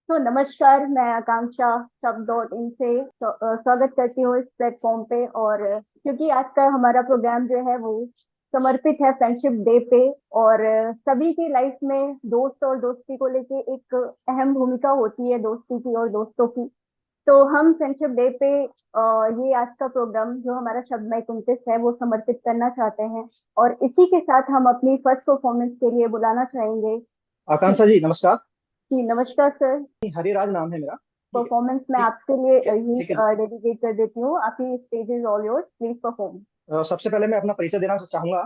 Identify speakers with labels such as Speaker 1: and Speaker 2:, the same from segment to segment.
Speaker 1: तो नमस्कार, मैं आकांक्षा शब्द डॉट इन से स्वागत करती हूँ इस प्लेटफॉर्म पे। और क्योंकि आज का हमारा प्रोग्राम जो है वो समर्पित है फ्रेंडशिप डे पे। और सभी की लाइफ में दोस्त और दोस्ती को लेके एक अहम भूमिका होती है, दोस्ती की और दोस्तों की। तो हम फ्रेंडशिप डे पे ये आज का प्रोग्राम जो हमारा शब्द माइक 29 है वो समर्पित करना चाहते हैं। और इसी के साथ हम अपनी फर्स्ट परफॉर्मेंस के लिए बुलाना चाहेंगे।
Speaker 2: आकांक्षा जी नमस्कार।
Speaker 1: जी नमस्कार सर।
Speaker 2: हरिराज नाम है मेरा। ठीक है।
Speaker 1: परफॉर्मेंस मैं
Speaker 2: ठीक
Speaker 1: आपके लिए
Speaker 2: ठीक है।
Speaker 1: ही
Speaker 2: ठीक है जी।
Speaker 1: डेडिकेट कर देती हूँ। आपकी stage is all yours, please perform.
Speaker 2: सबसे पहले मैं अपना परिचय देना चाहूंगा।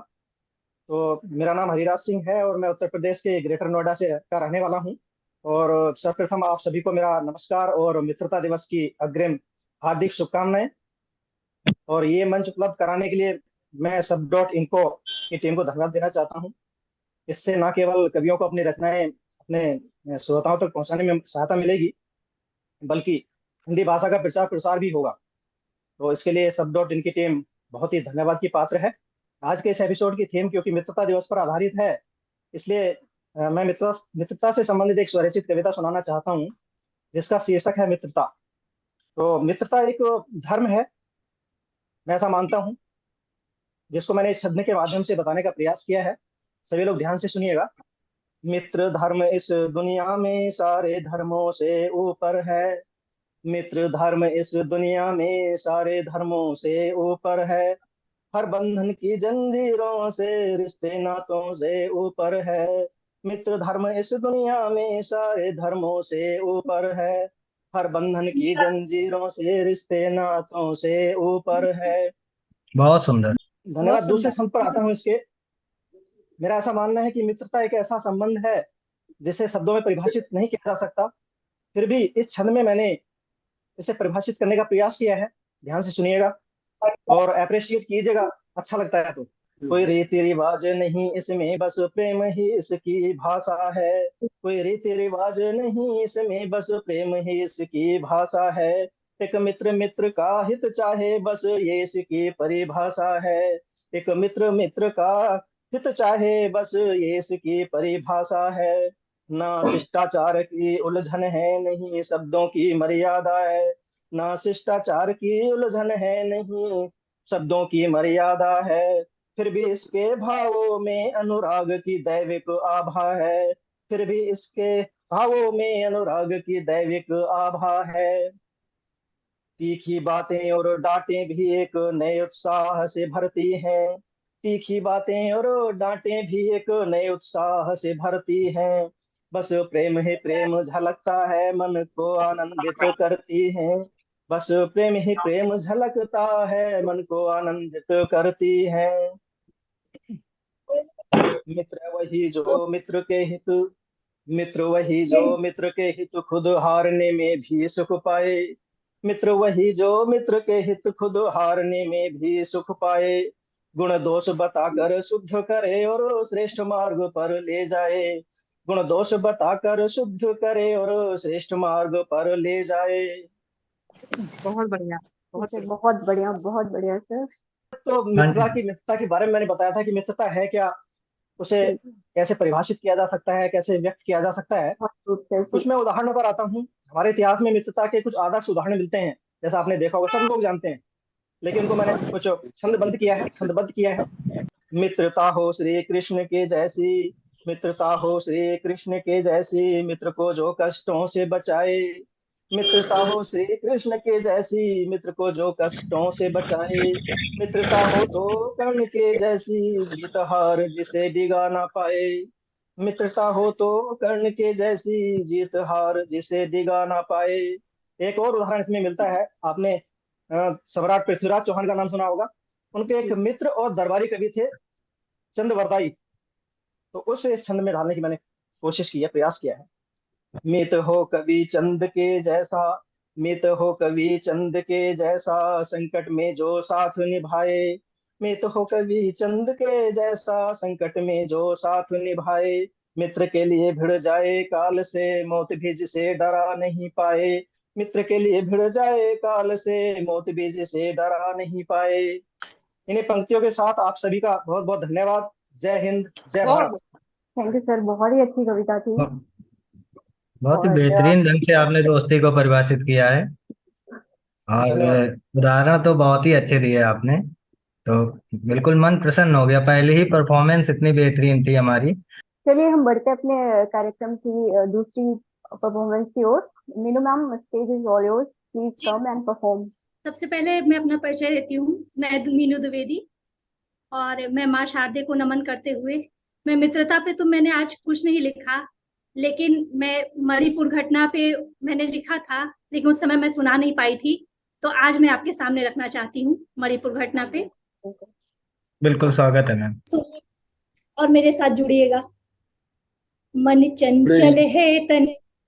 Speaker 2: तो मेरा नाम हरिराज सिंह है और मैं उत्तर प्रदेश के ग्रेटर नोएडा से का रहने वाला हूँ। और सर्वप्रथम आप सभी को मेरा नमस्कार और मित्रता दिवस की अग्रिम हार्दिक शुभकामनाएं। और ये मंच उपलब्ध कराने के लिए मैं सब डॉट इनको की टीम को धन्यवाद देना चाहता हूँ। इससे न केवल कवियों को अपनी रचनाएं अपने श्रोताओं तक पहुंचाने में सहायता मिलेगी, बल्कि हिंदी भाषा का प्रचार प्रसार भी होगा। तो इसके लिए सब डॉट इनकी टीम बहुत ही धन्यवाद की पात्र है। आज के इस एपिसोड की थीम क्योंकि मित्रता दिवस पर आधारित है, इसलिए मैं मित्रता से संबंधित एक स्वरचित कविता सुनाना चाहता हूँ, जिसका शीर्षक है मित्रता। तो मित्रता एक धर्म है, मैं ऐसा मानता हूँ, जिसको मैंने इस छंद के माध्यम से बताने का प्रयास किया है। सभी लोग ध्यान से सुनिएगा। मित्र धर्म इस दुनिया में सारे धर्मों से ऊपर है। मित्र धर्म इस दुनिया में सारे धर्मों से ऊपर है। हर बंधन की जंजीरों से रिश्ते नातों से ऊपर है। मित्र धर्म इस दुनिया में सारे धर्मों से ऊपर है। हर बंधन की जंजीरों से रिश्ते नातों से ऊपर है।
Speaker 3: बहुत सुंदर।
Speaker 2: धन्यवाद। दूसरे छंद पर आता हूँ इसके। मेरा ऐसा मानना है कि मित्रता एक ऐसा संबंध है जिसे शब्दों में परिभाषित नहीं किया जा सकता। फिर भी इस छंद में मैंने इसे परिभाषित करने का प्रयास किया है। ध्यान से सुनिएगा और अप्रिशिएट कीजिएगा, अच्छा लगता है तो। कोई रीति रिवाज नहीं इसमें, बस प्रेम ही इसकी भाषा है। कोई रीति रिवाज नहीं इसमें, बस प्रेम ही इसकी भाषा है। एक मित्र मित्र का हित चाहे, बस ये इसकी परिभाषा है। एक मित्र मित्र का हित चाहे, बस ये इसकी परिभाषा है। ना शिष्टाचार की उलझन है, नहीं शब्दों की मर्यादा है। ना शिष्टाचार की उलझन है, नहीं शब्दों की मर्यादा है। फिर भी इसके भावों में अनुराग की दैविक आभा है। फिर भी इसके भावों में अनुराग की दैविक आभा है। तीखी बातें और डांटें भी एक नए उत्साह से भरती हैं। तीखी बातें और डांटें भी एक नए उत्साह से भरती हैं। बस प्रेम ही प्रेम झलकता है, मन को आनंदित करती हैं। बस प्रेम ही प्रेम झलकता है, मन को आनंदित करती है। मित्र वही जो मित्र के हित मित्र वही जो मित्र के हित खुद हारने में भी सुख पाए। मित्र वही जो मित्र के हित खुद हारने में भी सुख पाए। गुण दोष बताकर शुद्ध करे और श्रेष्ठ मार्ग पर ले जाए। गुण दोष बताकर शुद्ध करे और श्रेष्ठ मार्ग पर ले जाए।
Speaker 4: बहुत बढ़िया। बहुत
Speaker 1: ठीक है,
Speaker 4: बढ़िया।
Speaker 1: बहुत बढ़िया सर।
Speaker 2: तो
Speaker 3: हाँ जी।
Speaker 2: मित्रता के बारे में मैंने बताया था कि मित्रता है क्या, उसे
Speaker 1: जी,
Speaker 2: कैसे परिभाषित किया जा सकता है, कैसे व्यक्त किया जा सकता है।
Speaker 1: बहुत खूब सर जी।
Speaker 2: कुछ मैं उदाहरणों पर आता हूँ। हमारे इतिहास में मित्रता के कुछ आदर्श उदाहरण मिलते हैं, जैसा आपने देखा होगा, सब लोग जानते हैं, लेकिन उनको मैंने कुछ छंदबद्ध किया है। मित्रता हो श्री कृष्ण के जैसी। मित्रता हो श्री कृष्ण के जैसी, मित्र को जो कष्टों से बचाए। मित्रता हो श्री कृष्ण के जैसी, मित्र को जो कष्टों से बचाए। मित्रता हो तो कर्ण के जैसी, जीत हार जिसे डिगा ना पाए। मित्रता हो तो कर्ण के जैसी, जीत हार जिसे डिगा ना पाए। एक और उदाहरण इसमें मिलता है। आपने सम्राट पृथ्वीराज चौहान का नाम सुना होगा। उनके एक
Speaker 1: जी,
Speaker 2: मित्र और दरबारी कवि थे, चंद्रवरदाई। तो उस छंद में ढालने की मैंने कोशिश की है, प्रयास किया है। मित हो कवि चंद के जैसा। मित हो कवि चंद के जैसा, संकट में जो साथ निभाए। मित हो कवि चंद के जैसा, संकट में जो साथ निभाए। मित्र के लिए भिड़ जाए काल से, मौत भी जिसे डरा नहीं पाए। मित्र के लिए भिड़ जाए काल से, मौत भी जिसे डरा नहीं पाए। इन्हीं पंक्तियों के साथ आप सभी का बहुत बहुत धन्यवाद। जय हिंद, जय भारत।
Speaker 4: बहुत
Speaker 1: थैंक यू सर, बहुत ही अच्छी कविता थी।
Speaker 3: बहुत ही
Speaker 1: और
Speaker 3: बेहतरीन ढंग से आपने दोस्ती को परिभाषित किया है। और
Speaker 2: धन्यवाद।
Speaker 3: उदाहरण तो बहुत ही अच्छे दिए आपने। तो बिल्कुल मन प्रसन्न हो गया, पहले ही परफॉर्मेंस इतनी बेहतरीन थी हमारी।
Speaker 1: चलिए हम बढ़ते हैं अपने कार्यक्रम की दूसरी परफॉर्मेंस की ओर। Meenu ma'am, stage is all yours, please
Speaker 5: ji,
Speaker 1: come and perform.
Speaker 5: सबसे पहले मैं अपना परिचय देती हूँ। मैं मीनू द्विवेदी और मैं माँ शारदे को नमन करते हुए, मैं मित्रता पे तो मैंने आज कुछ नहीं लिखा, लेकिन मैं मणिपुर घटना पे मैंने लिखा था, लेकिन उस समय मैं सुना नहीं पाई थी, तो आज मैं आपके सामने रखना चाहती हूँ मणिपुर घटना पे।
Speaker 3: बिल्कुल स्वागत है मैम।
Speaker 5: और मेरे साथ जुड़िएगा। मन चंचल है तन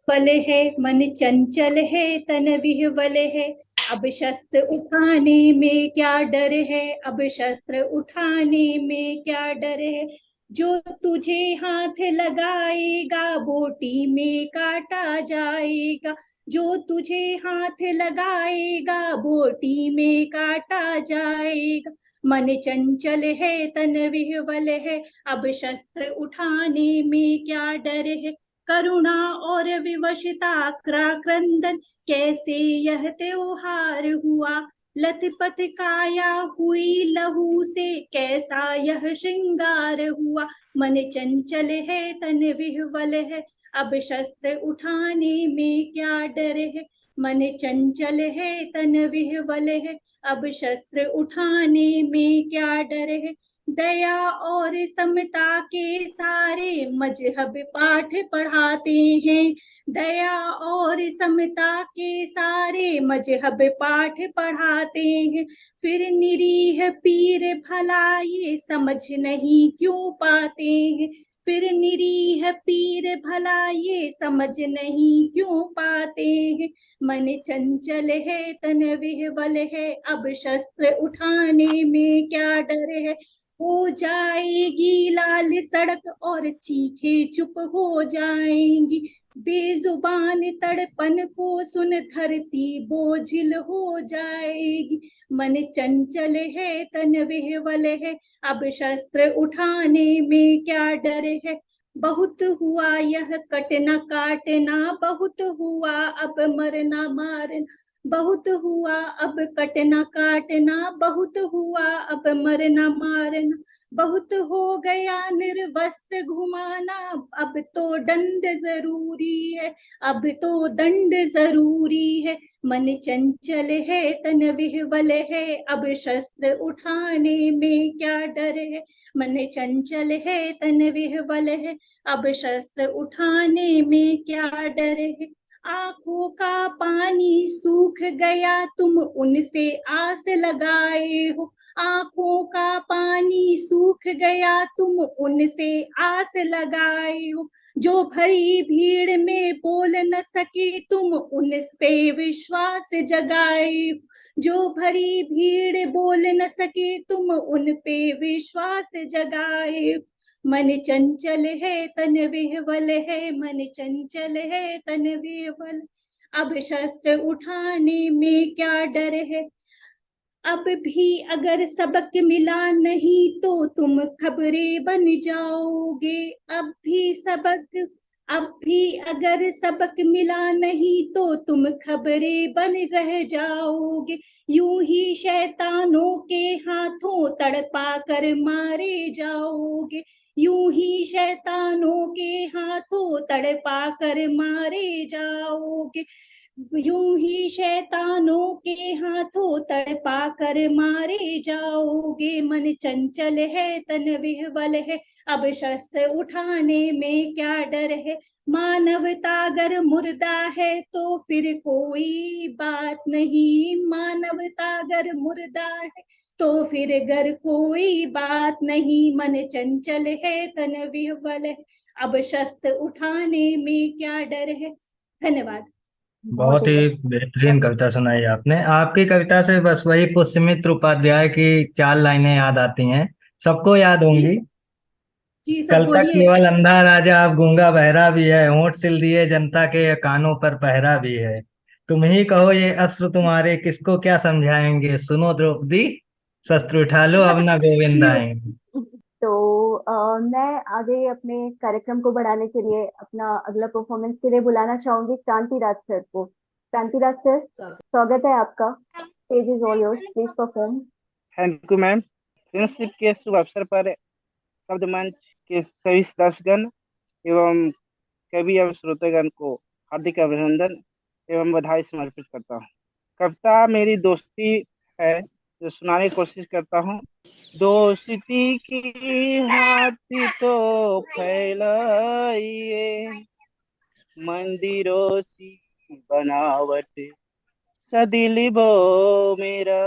Speaker 5: बल है, मन चंचल है तन विह्वल है, अब शस्त्र उठाने में क्या डर है, अब शस्त्र उठाने में क्या डर है, जो तुझे हाथ लगाएगा बोटी में काटा जाएगा, जो तुझे हाथ लगाएगा बोटी में काटा जाएगा, मन चंचल है तन विह्वल है, अब शस्त्र उठाने में क्या डर है, करुणा और विवशता क्राक्रंदन कैसे यह त्योहार हुआ, लथपथ काया हुई लहू से कैसा यह श्रृंगार हुआ, मन चंचल है तन विह्वल है, अब शस्त्र उठाने में क्या डर है, मन चंचल है तन विह्वल है, अब शस्त्र उठाने में क्या डर है, दया और समता के सारे मजहब पाठ पढ़ाते हैं, दया और समता के सारे मजहब पाठ पढ़ाते हैं, फिर निरीह पीर भला ये समझ नहीं क्यों पाते हैं, फिर निरीह पीर भला ये समझ नहीं क्यों पाते हैं, मन चंचल है तन विह्वल है, अब शस्त्र उठाने में क्या डर है, हो जाएगी लाल सड़क और चीखे चुप हो जाएंगी, बेजुबान तड़पन को सुन धरती बोझिल हो जाएगी, मन चंचल है तन विह्वल है, अब शस्त्र उठाने में क्या डर है, बहुत हुआ यह कटना काटना, बहुत हुआ अब मरना मारना, बहुत हुआ अब कटना काटना, बहुत हुआ अब मरना मारना, बहुत हो गया निर्वस्त्र घुमाना, अब तो दंड जरूरी है, अब तो दंड जरूरी है, मन चंचल है तन विह्वल है, अब शस्त्र उठाने में क्या डर है, मन चंचल है तन विह्वल है, अब शस्त्र उठाने में क्या डर है, आंखों का पानी सूख गया तुम उनसे आस लगाए हो, आंखों का पानी सूख गया तुम उनसे आस लगाए हो, जो भरी भीड़ में बोल न सके तुम उन पे विश्वास जगाए हो, जो भरी भीड़ बोल न सके तुम उन पे विश्वास जगाए हो, मन चंचल है तन विह्वल है, मन चंचल है तन विह्वल, अब शस्त्र उठाने में क्या डर है, अब भी अगर सबक मिला नहीं तो तुम खबरे बन जाओगे, अब भी अगर सबक मिला नहीं तो तुम खबरे बन रह जाओगे, यूं ही शैतानों के हाथों तड़पा कर मारे जाओगे, यूं ही शैतानों के हाथों तड़पा कर मारे जाओगे, यूं ही शैतानों के हाथों तड़पा कर मारे जाओगे, मन चंचल है तन विह्वल है, अब शस्त्र उठाने में क्या डर है, मानवता अगर मुर्दा है तो फिर कोई बात नहीं, मानवता अगर मुर्दा है तो फिर घर कोई बात नहीं, मन चंचल है तन विह्वल है, अब शस्त्र उठाने में क्या डर है। धन्यवाद।
Speaker 3: बहुत ही बेहतरीन कविता सुनाई आपने। आपकी कविता से बस वही पुष्यमित्र उपाध्याय की 4 लाइनें याद आती हैं, सबको याद
Speaker 5: जी
Speaker 3: होंगी।
Speaker 5: जी सर
Speaker 3: कल तक
Speaker 5: बोलिए।
Speaker 3: केवल अंधा राजा अब गूंगा बहरा भी है, होंठ सिल दिए जनता के कानों पर पहरा भी है, तुम ही कहो ये अस्त्र तुम्हारे किसको क्या समझाएंगे, सुनो द्रौपदी शस्त्र उठा लो अब ना गोविंद
Speaker 5: जी
Speaker 3: आएंगे।
Speaker 1: तो मैं आगे अपने कार्यक्रम को बढ़ाने के लिए अपना अगला परफॉर्मेंस के लिए बुलाना चाहूंगी क्रांति राज सर को। क्रांति राज सर, स्वागत है आपका। Stage is all yours, please perform.
Speaker 6: Thank you ma'am. Friendship के शुभ अवसर पर शब्द मंच के सभी दर्शकगण एवं कवि एवं श्रोतागण को हार्दिक अभिनंदन एवं बधाई समर्पित करता हूँ। कविता मेरी दोस्ती है जो सुनाने की कोशिश करता हूँ। दोस्ती की हाथी तो फैलाइए, मंदिरों सी बनावट सदिल बो मेरा,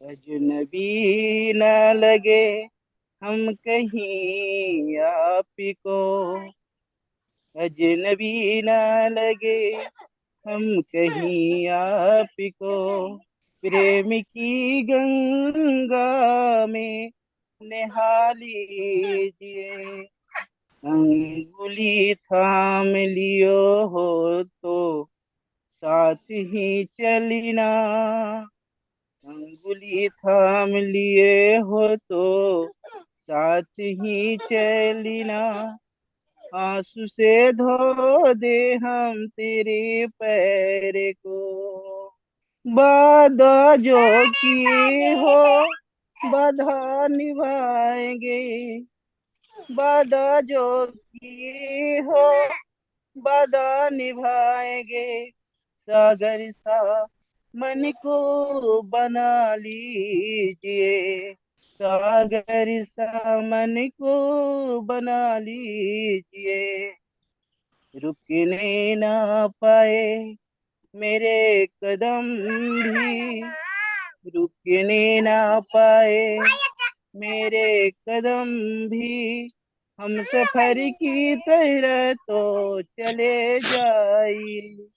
Speaker 6: अजनबी न लगे हम कहीं आप को, अजनबी न लगे हम कहीं आप को, प्रेम की गंगा में नहा लीजिए, अंगुली थाम लियो हो तो साथ ही चलना, अंगुली थाम लिए हो तो साथ ही चलना, आंसू से धो दे हम तेरे पैर को, वादा जो किए हो वादा निभाएंगे, वादा जो किए हो वादा निभाएंगे, सागर सा मन को बना लीजिए, सागर सा मन को बना लीजिए, रुकने ना पाए मेरे कदम भी, रुकने ना पाए मेरे कदम भी, हम सफर की तरह तो चले जाइए,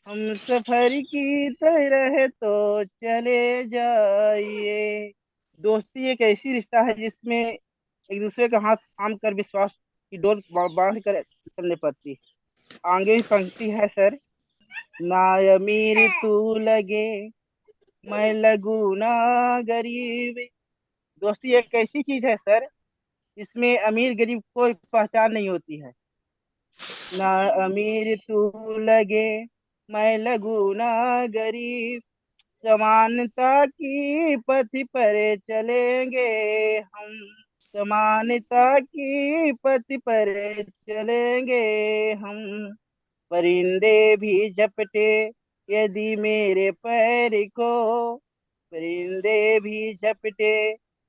Speaker 6: हम सफर की तरह तो चले जाइए। दोस्ती एक ऐसी रिश्ता है जिसमें एक दूसरे का हाथ थाम कर विश्वास की डोर बांध कर चलने पड़ती है। आगे भी पंक्ति है सर। ना अमीर तू लगे मैं लगू ना गरीब। दोस्ती एक ऐसी चीज है सर इसमें अमीर गरीब कोई पहचान नहीं होती है। ना अमीर तू लगे मैं लगू ना गरीब, समानता की पथ पर चलेंगे हम, समानता की पथ पर चलेंगे हम, परिंदे भी झपटे यदि मेरे पैर को, परिंदे भी झपटे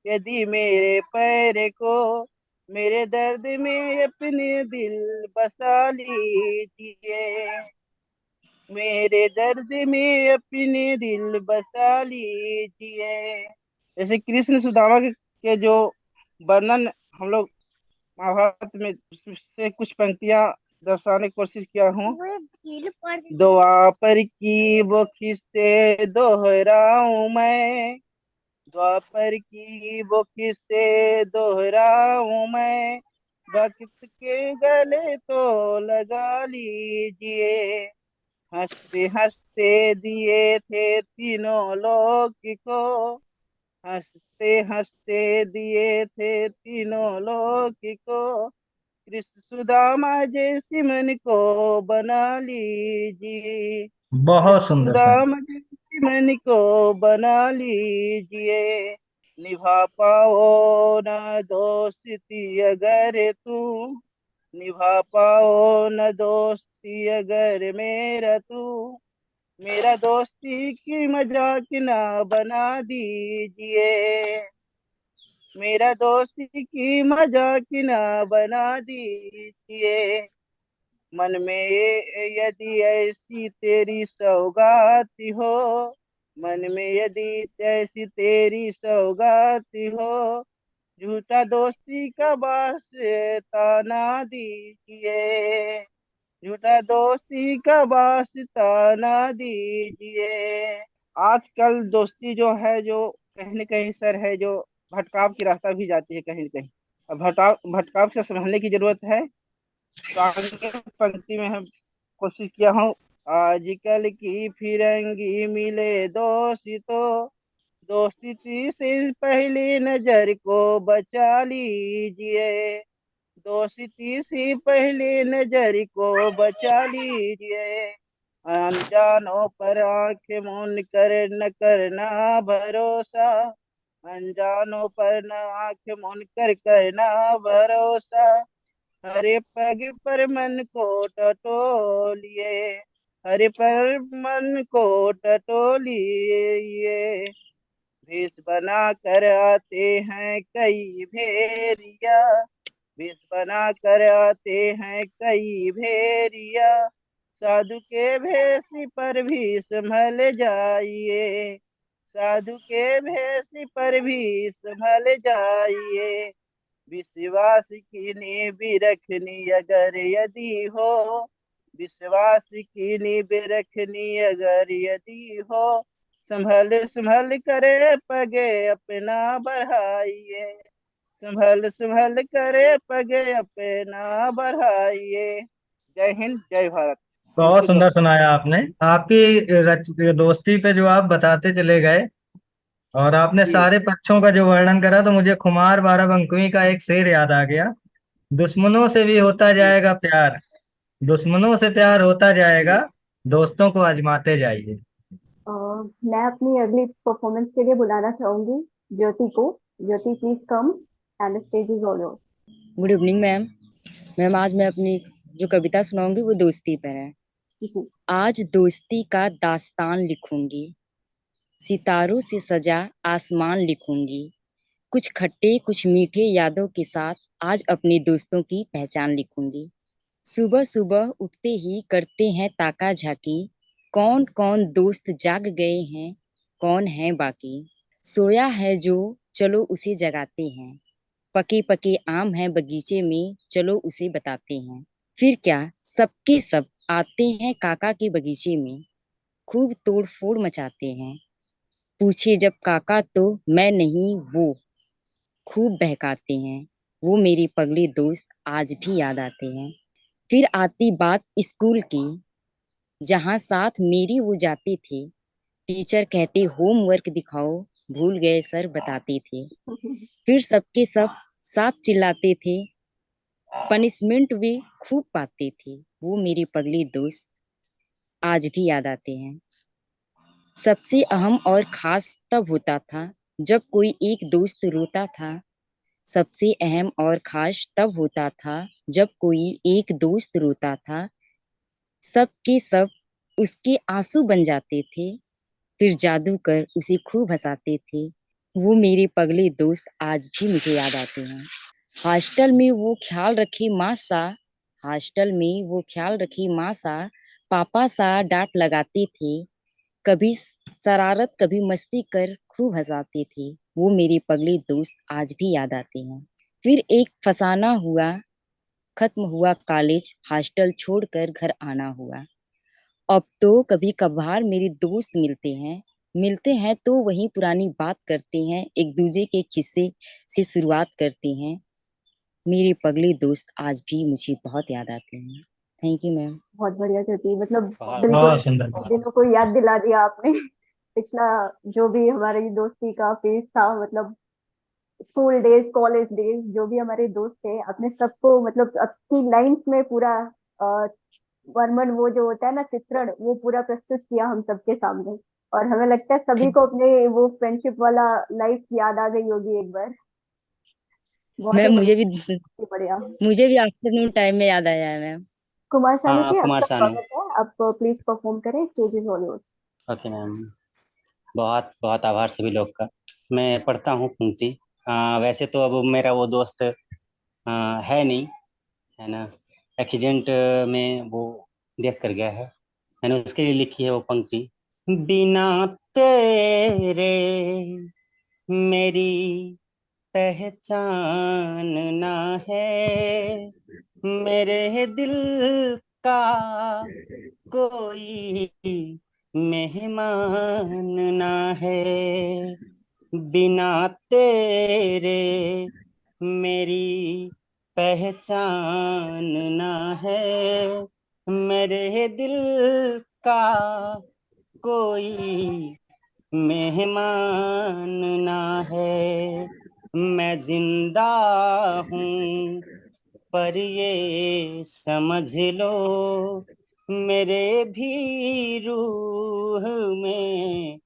Speaker 6: यदि मेरे पैर को, मेरे दर्द में अपने दिल बसा लीजिए, मेरे दर्द में अपने दिल बसा लीजिए। जैसे कृष्ण सुदामा के जो वर्णन हम लोग महाभारत में से कुछ पंक्तियां दर्शाने की कोशिश किया हूँ। द्वापर की वो किस्से दोहराऊं मैं, द्वापर की वो किस्से दोहराऊं मैं, वक्त के गले तो लगा लीजिए, हंसते हंसते दिए थे तीनों लोक को, हंसते हंसते दिए थे तीनों लोक को, कृष्ण सुदामा जैसी मन को बना लीजिए,
Speaker 3: बहुत
Speaker 6: कृष्ण
Speaker 3: सुंदर सर।
Speaker 6: सुदामा जैसी मन को बना लीजिए, निभा पाओ ना दोस्ती अगर तू, निभा पाओ न दोस्ती अगर मेरा तू, मेरा दोस्ती की मजाक ना बना दीजिए, मेरा दोस्ती की मजाक ना बना दीजिए, मन में यदि ऐसी तेरी सौगात हो, मन में यदि ऐसी तेरी सौगात हो, झूठा दोस्ती का वास्ता ना दीजिए, झूठा दोस्ती का वास्ता ना दीजिए। आजकल दोस्ती जो है जो कहीं न कहीं सर है जो भटकाव की रास्ता भी जाती है कहीं न कहीं। अब भटकाव से संभलने की जरूरत है। तो आगे पंक्ति में हम कोशिश किया हूँ। आजकल की फिरंगी मिले दोस्त तो दोस्ती से पहली नजर को बचा लीजिए, दोस्ती से पहली नजर को बचा लीजिए। अनजानों पर आंख मूंद कर न करना भरोसा, अनजानों पर न आंख मूंद कर करना भरोसा। हरे पग पर मन को टटोलिए, हरे पर मन को टटोलिए। भेष बना कर आते हैं कई भेड़िया, भेष बना कर आते हैं कई भेड़िया। साधु के भेष पर भी संभल जाइए, साधु के भेष पर भी संभल जाइए। विश्वास की नींव रखनी अगर यदि हो, विश्वास की नींव रखनी अगर यदि हो। संभल संभल करे पगे अपना बढ़ाइए, संभल संभल करे पगे अपना बढ़ाइए। जय हिंद, जय भारत।
Speaker 3: बहुत सुंदर सुनाया आपने। आपकी दोस्ती पे जो आप बताते चले गए और आपने
Speaker 6: जी
Speaker 3: सारे पक्षों का जो वर्णन करा, तो मुझे खुमार बाराबंकुई का एक शेर याद आ गया। दुश्मनों से भी होता
Speaker 6: जी
Speaker 3: जाएगा प्यार, दुश्मनों से प्यार होता
Speaker 6: जी।
Speaker 3: जाएगा, दोस्तों को आजमाते जाइए।
Speaker 1: मैं अपनी अगली परफॉर्मेंस के लिए बुलाना चाहूंगी ज्योति को। Jyoti please come and stage is all yours.
Speaker 7: Good evening ma'am. Ma'am आज मैं अपनी जो कविता सुनाऊंगी वो दोस्ती पर है। आज दोस्ती का दास्तान लिखूंगी, सितारों से सजा आसमान लिखूंगी। कुछ खट्टे कुछ मीठे यादों के साथ आज अपने दोस्तों की पहचान लिखूंगी। सुबह सुबह उठते ही करते हैं ताका झाकी, कौन कौन दोस्त जाग गए हैं, कौन है बाकी। सोया है जो चलो उसे जगाते हैं, पके पके आम हैं बगीचे में, चलो उसे बताते हैं। फिर क्या सबके सब आते हैं काका के बगीचे में, खूब तोड़ फोड़ मचाते हैं। पूछे जब काका तो मैं नहीं वो, खूब बहकाते हैं। वो मेरे पगले दोस्त आज भी याद आते हैं। फिर आती बात स्कूल की, जहाँ साथ मेरी वो जाते थे। टीचर कहते होमवर्क दिखाओ, भूल गए सर बताते थे। फिर सबके सब साथ चिल्लाते थे, पनिशमेंट भी खूब पाते थे। वो मेरे पगले दोस्त आज भी याद आते हैं। सबसे अहम और खास तब होता था जब कोई एक दोस्त रोता था। सबसे अहम और खास तब होता था जब कोई एक दोस्त रोता था। सब के सब उसके आंसू बन जाते थे, फिर जादू कर उसे खूब हंसाते थे। वो मेरे पगले दोस्त आज भी मुझे याद आते हैं। हॉस्टल में वो ख्याल रखे माँ सा, हॉस्टल में वो ख्याल रखे माँ सा, पापा सा डांट लगाते थे। कभी शरारत कभी मस्ती कर खूब हंसाते थे। वो मेरे पगले दोस्त आज भी याद आते हैं। फिर एक फसाना हुआ, खत्म हुआ कॉलेज, हॉस्टल छोड़कर घर आना हुआ। अब तो कभी कभार मेरे दोस्त मिलते हैं तो वही पुरानी बात करते हैं, एक दूसरे के किस्से से शुरुआत करते हैं। मेरे पगले दोस्त आज भी मुझे बहुत याद आते हैं। Thank you ma'am.
Speaker 1: बहुत बढ़िया ज्योति, मतलब बिल्कुल
Speaker 3: बहुत सुंदर।
Speaker 1: दिनों को याद दिला दिया आपने। पिछला जो भी हमारी दोस्ती का फेज था, मतलब स्कूल डेज, कॉलेज डेज, जो भी हमारे दोस्त थे, अपने सबको मतलब अपनी लाइंस में पूरा अ, वर्णन, वो जो होता है ना चित्रण, वो पूरा प्रस्तुत किया हम सबके सामने। और हमें लगता है सभी को अपने वो फ्रेंडशिप वाला लाइफ याद आ गई होगी एक बार। बहुत ही
Speaker 7: मैम
Speaker 1: बढ़िया, बहुत ही बढ़िया।
Speaker 7: मुझे भी आफ्टरनून टाइम में याद आया है मैम।
Speaker 1: कुमार सानू
Speaker 8: हाँ
Speaker 1: जी,
Speaker 8: कुमार
Speaker 1: आपका
Speaker 8: सानू।
Speaker 1: स्वागत है। आप प्लीज परफॉर्म करें, stage is all yours.
Speaker 8: Okay ma'am. बहुत बहुत आभार सभी लोग का। मैं पढ़ता हूँ पंक्ति। वैसे तो अब मेरा वो दोस्त है नहीं, है ना। एक्सीडेंट में वो डेथ कर गया है। मैंने उसके लिए लिखी है वो पंक्ति। बिना तेरे मेरी पहचान ना है, मेरे दिल का कोई मेहमान ना है। बिना तेरे मेरी पहचान ना है, मेरे दिल का कोई मेहमान ना है। मैं जिंदा हूँ पर ये समझ लो मेरे भी रूह में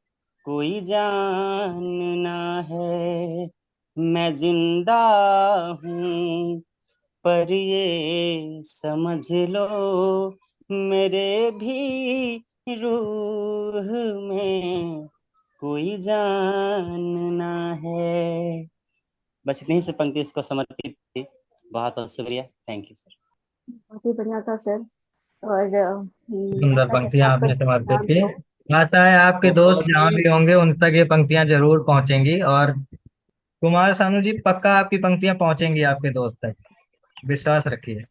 Speaker 8: कोई जान ना है। मैं जिंदा हूँ पर ये समझ लो मेरे भी रूह में कोई जान ना है। बस इतनी से पंक्ति इसको समर्पित थी। बहुत बहुत शुक्रिया। Thank you sir.
Speaker 1: बहुत ही बढ़िया था सर। और
Speaker 3: सुंदर
Speaker 1: आशा करते हैं
Speaker 3: पंक्तियां
Speaker 1: आपका
Speaker 3: आपने समर्पित
Speaker 1: प्रोग्राम
Speaker 3: की।
Speaker 1: जो
Speaker 3: आशा है आपके दोस्त
Speaker 9: बहुत
Speaker 3: जहाँ
Speaker 9: ही
Speaker 3: भी होंगे उन तक ये पंक्तियां जरूर पहुंचेंगी, और कुमार सानू जी पक्का आपकी पंक्तियां पहुंचेंगी आपके दोस्त तक, विश्वास रखिए।